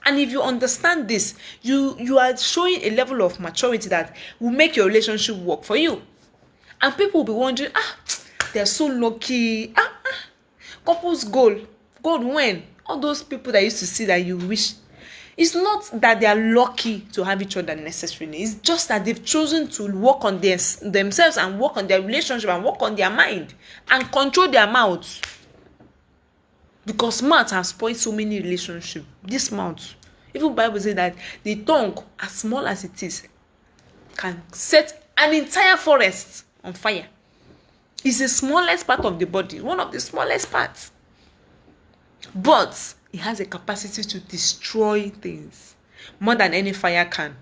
And if you understand this, you are showing a level of maturity that will make your relationship work for you. And people will be wondering, they're so lucky. Couples goal when? All those people that used to see that you wish. It's not that they are lucky to have each other necessarily. It's just that they've chosen to work on themselves and work on their relationship and work on their mind and control their mouths. Because mouth has spoiled so many relationships. This mouth. Even Bible says that the tongue, as small as it is, can set an entire forest on fire. It's the smallest part of the body, one of the smallest parts. But it has a capacity to destroy things more than any fire can.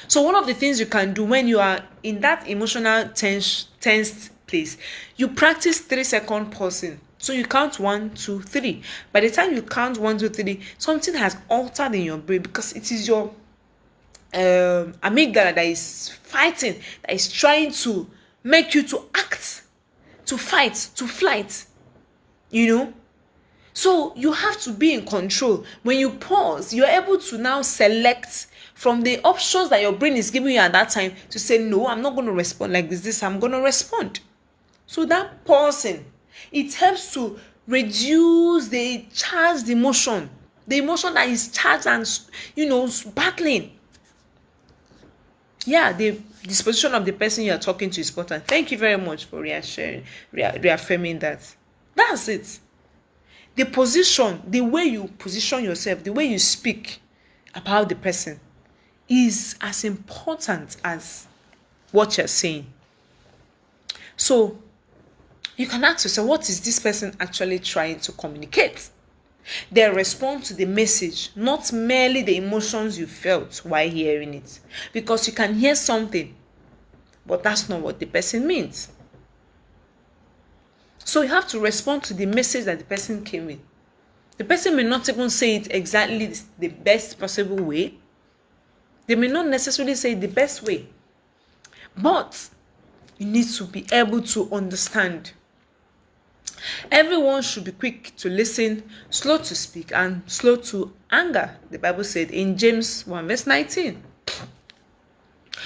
So one of the things you can do when you are in that emotional tensed place, you practice 3-second pausing. So you count 1, 2, 3. By the time you count 1, 2, 3, something has altered in your brain because it is your amygdala that is fighting, that is trying to make you to act, to fight, to flight. So you have to be in control. When you pause, you're able to now select from the options that your brain is giving you at that time to say, no, I'm not going to respond like this, I'm going to respond. So that pausing, it helps to reduce the charged emotion, the emotion that is charged and, battling. Yeah, the disposition of the person you are talking to is important. Thank you very much for reaffirming that. That's it. The position, the way you position yourself, the way you speak about the person is as important as what you're saying. So you can ask yourself, what is this person actually trying to communicate? Their response to the message, not merely the emotions you felt while hearing it. Because you can hear something, but that's not what the person means. So you have to respond to the message that the person came with. The person may not even say it exactly the best possible way. They may not necessarily say it the best way. But you need to be able to understand. Everyone should be quick to listen, slow to speak, and slow to anger, the Bible said in James 1 verse 19.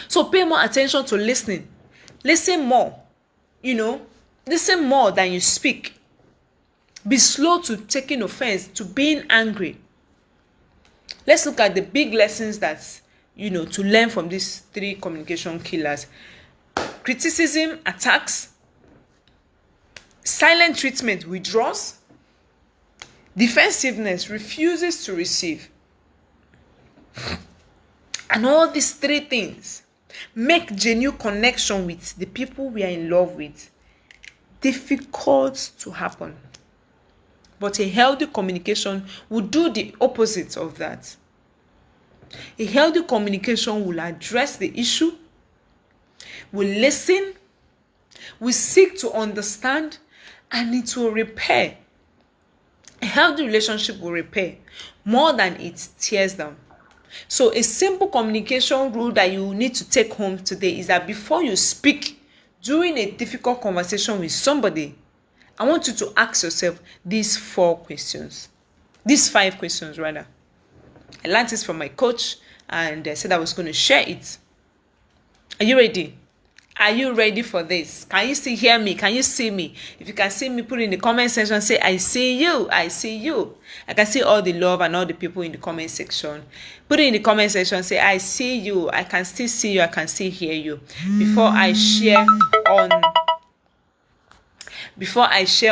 So pay more attention to listening. Listen more. Listen more than you speak. Be slow to taking offense, to being angry. Let's look at the big lessons that, to learn from these 3 communication killers. Criticism attacks. Silent treatment withdraws. Defensiveness refuses to receive. And all these 3 things make genuine connection with the people we are in love with difficult to happen. But a healthy communication will do the opposite of that. A healthy communication will address the issue, will listen, will seek to understand, and it will repair. A healthy relationship will repair more than it tears down. So a simple communication rule that you need to take home today is that before you speak during a difficult conversation with somebody, I want you to ask yourself these 5 questions rather. I learned this from my coach and I said I was going to share it. Are you ready? Are you ready for this? Can you still hear me? Can you see me? If you can see me, put it in the comment section. Say, I see you. I see you. I can see all the love and all the people in the comment section. Put it in the comment section. Say, I see you. I can still see you. I can still hear you. Before I share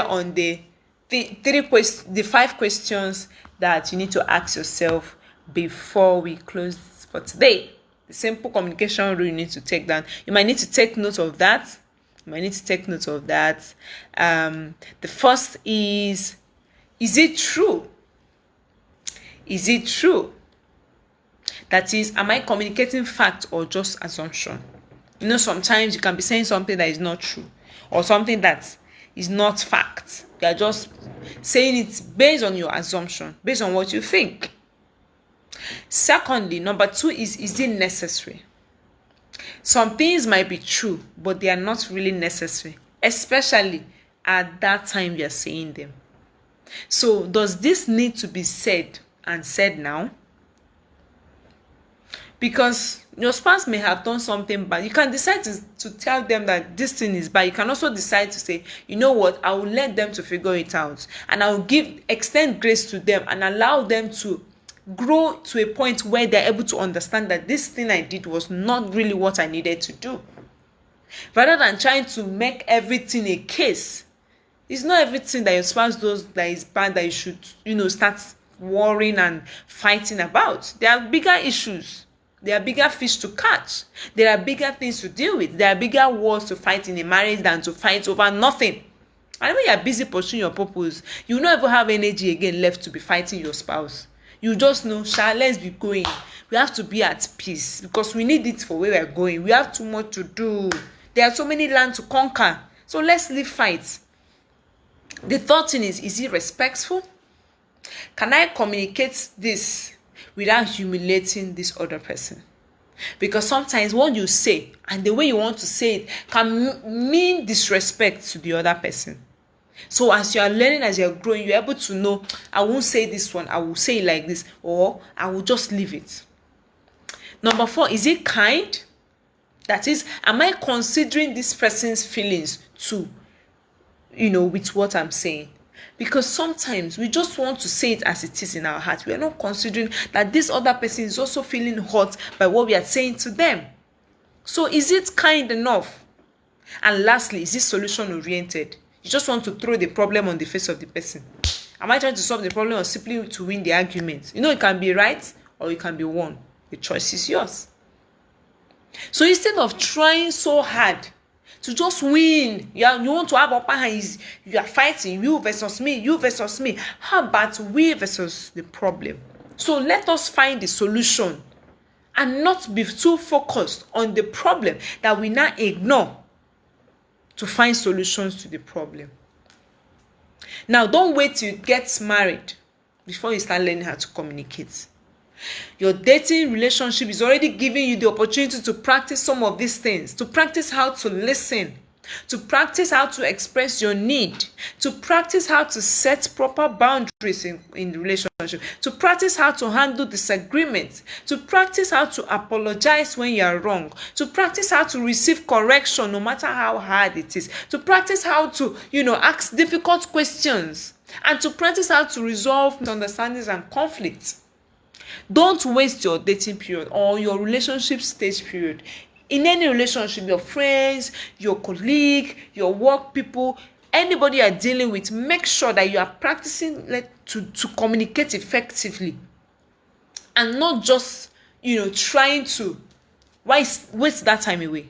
on the 5 questions that you need to ask yourself before we close for today. The simple communication rule you need to take down. You might need to take note of that. The first is it true? Is it true? That is, am I communicating fact or just assumption? Sometimes you can be saying something that is not true or something that is not fact. You are just saying it based on your assumption, based on what you think. Secondly, number 2 is it necessary? Some things might be true, but they are not really necessary, especially at that time you are saying them. So, does this need to be said and said now? Because your spouse may have done something bad. You can decide to tell them that this thing is bad. You can also decide to say, you know what, I will let them to figure it out. And I will extend grace to them and allow them to grow to a point where they're able to understand that this thing I did was not really what I needed to do. Rather than trying to make everything a case. It's not everything that your spouse does that is bad that you should, start worrying and fighting about. There are bigger issues. There are bigger fish to catch. There are bigger things to deal with. There are bigger wars to fight in a marriage than to fight over nothing. And when you are busy pursuing your purpose, you will not ever have energy again left to be fighting your spouse. You just know, let's be going. We have to be at peace because we need it for where we are going. We have too much to do. There are so many land to conquer. So let's leave fights. The third thing is it respectful? Can I communicate this without humiliating this other person? Because sometimes what you say and the way you want to say it can mean disrespect to the other person. So as you are learning, as you are growing, you're able to know, I won't say this one, I will say it like this, or I will just leave it. Number 4, is it kind? That is, am I considering this person's feelings too, with what I'm saying? Because sometimes we just want to say it as it is in our heart. We are not considering that this other person is also feeling hurt by what we are saying to them. So is it kind enough? And lastly, is it solution oriented? You just want to throw the problem on the face of the person. Am I trying to solve the problem or simply to win the argument? It can be right or it can be wrong. The choice is yours. So instead of trying so hard to just win, you want to have upper hand, you are fighting, you versus me. How about we versus the problem? So let us find the solution and not be too focused on the problem that we now ignore to find solutions to the problem. Now, don't wait till you get married before you start learning how to communicate. Your dating relationship is already giving you the opportunity to practice some of these things, to practice how to listen, to practice how to express your need, to practice how to set proper boundaries in the relationship, to practice how to handle disagreements, to practice how to apologize when you are wrong, to practice how to receive correction no matter how hard it is, to practice how to, ask difficult questions, and to practice how to resolve misunderstandings and conflicts. Don't waste your dating period or your relationship stage period. In any relationship, your friends, your colleague, your work people, anybody you are dealing with, make sure that you are practicing to communicate effectively, and not just trying to waste that time away.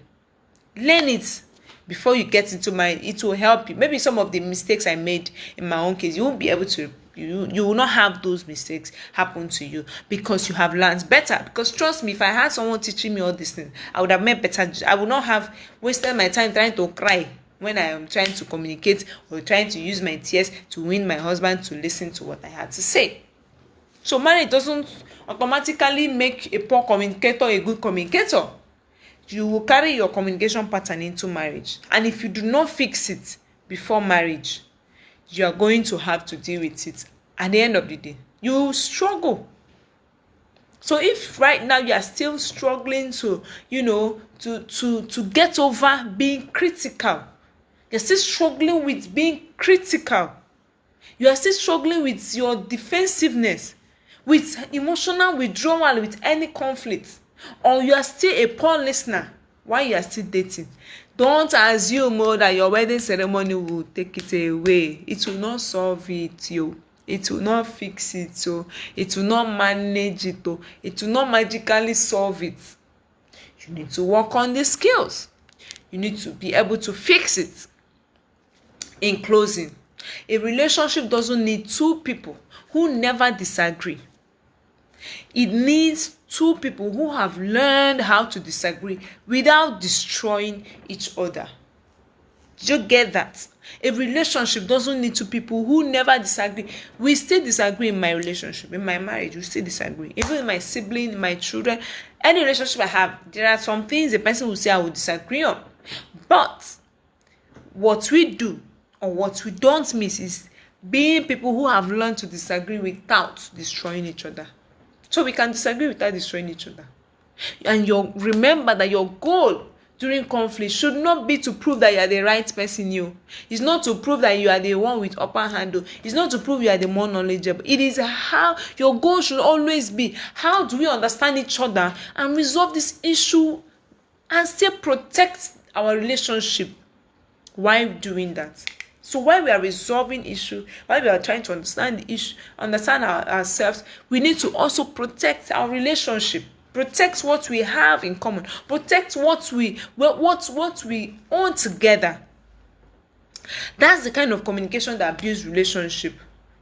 Learn it before you get into marriage. It will help you. Maybe some of the mistakes I made in my own case, you won't be able to, you will not have those mistakes happen to you, because you have learned better. Because trust me, if I had someone teaching me all these things, I would have made better. I would not have wasted my time trying to cry when I am trying to communicate, or trying to use my tears to win my husband to listen to what I had to say. So marriage doesn't automatically make a poor communicator a good communicator. You will carry your communication pattern into marriage, and if you do not fix it before marriage, you are going to have to deal with it at the end of the day. You will struggle. So if right now you are still struggling to get over being critical, you're still struggling with being critical, you are still struggling with your defensiveness, with emotional withdrawal with any conflict, or you are still a poor listener while you are still dating, don't assume that your wedding ceremony will take it away. It will not solve it. It will not fix it. It will not manage it. It will not magically solve it. You need to work on the skills. You need to be able to fix it. In closing, a relationship doesn't need two people who never disagree. It needs two people who have learned how to disagree without destroying each other. Did you get that? A relationship doesn't need two people who never disagree. We still disagree in my relationship, in my marriage, we still disagree. Even with my sibling, my children, any relationship I have, there are some things the person will say I will disagree on. But what we do or what we don't miss is being people who have learned to disagree without destroying each other. So we can disagree without destroying each other. And remember that your goal during conflict should not be to prove that you are the right person. It's not to prove that you are the one with upper hand. It's not to prove you are the more knowledgeable. It is how your goal should always be. How do we understand each other and resolve this issue and still protect our relationship while doing that? So while we are resolving issue, while we are trying to understand the issue, understand ourselves, we need to also protect our relationship, protect what we have in common, protect what we own together. That's the kind of communication that builds relationship,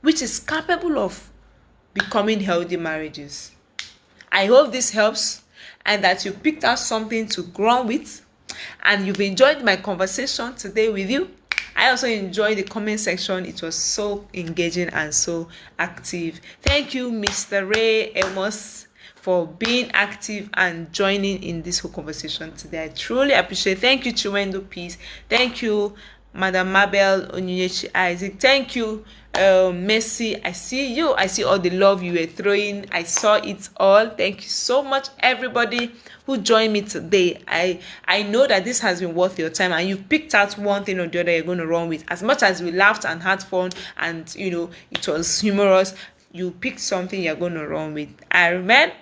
which is capable of becoming healthy marriages. I hope this helps and that you picked out something to grow with, and you've enjoyed my conversation today with you. I also enjoyed the comment section. It was so engaging and so active. Thank you, Mr. Ray Amos, for being active and joining in this whole conversation today. I truly appreciate it. Thank you, Chiwendo Peace. Thank you, Madam Mabel Onyinyechi Isaac. Thank you, Mercy. I see you. I see all the love you were throwing. I saw it all. Thank you so much, everybody who joined me today. I know that this has been worth your time, and you picked out one thing or the other you're going to run with. As much as we laughed and had fun and it was humorous, you picked something you're going to run with. I remember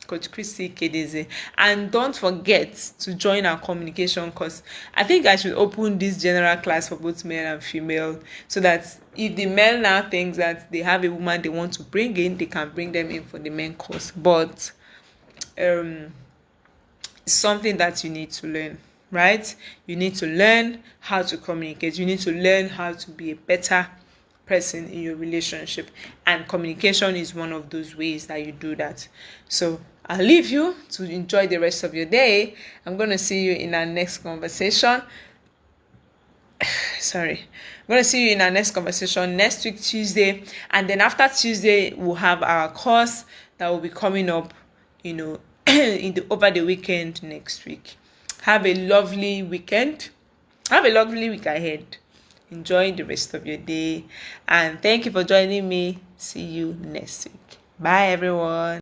Coach Christy Kedeze. And don't forget to join our communication course. I think I should open this general class for both male and female, so that if the male now thinks that they have a woman they want to bring in, they can bring them in for the main course. But it's something that you need to learn, right? You need to learn how to communicate. You need to learn how to be a better person in your relationship, and communication is one of those ways that you do that. So I'll leave you to enjoy the rest of your day. I'm going to see you in our next conversation. sorry, I'm going to see you in our next conversation next week, Tuesday. And then after Tuesday, we'll have our course that will be coming up, over the weekend next week. Have a lovely weekend. Have a lovely week ahead. Enjoy the rest of your day. And thank you for joining me. See you next week. Bye, everyone.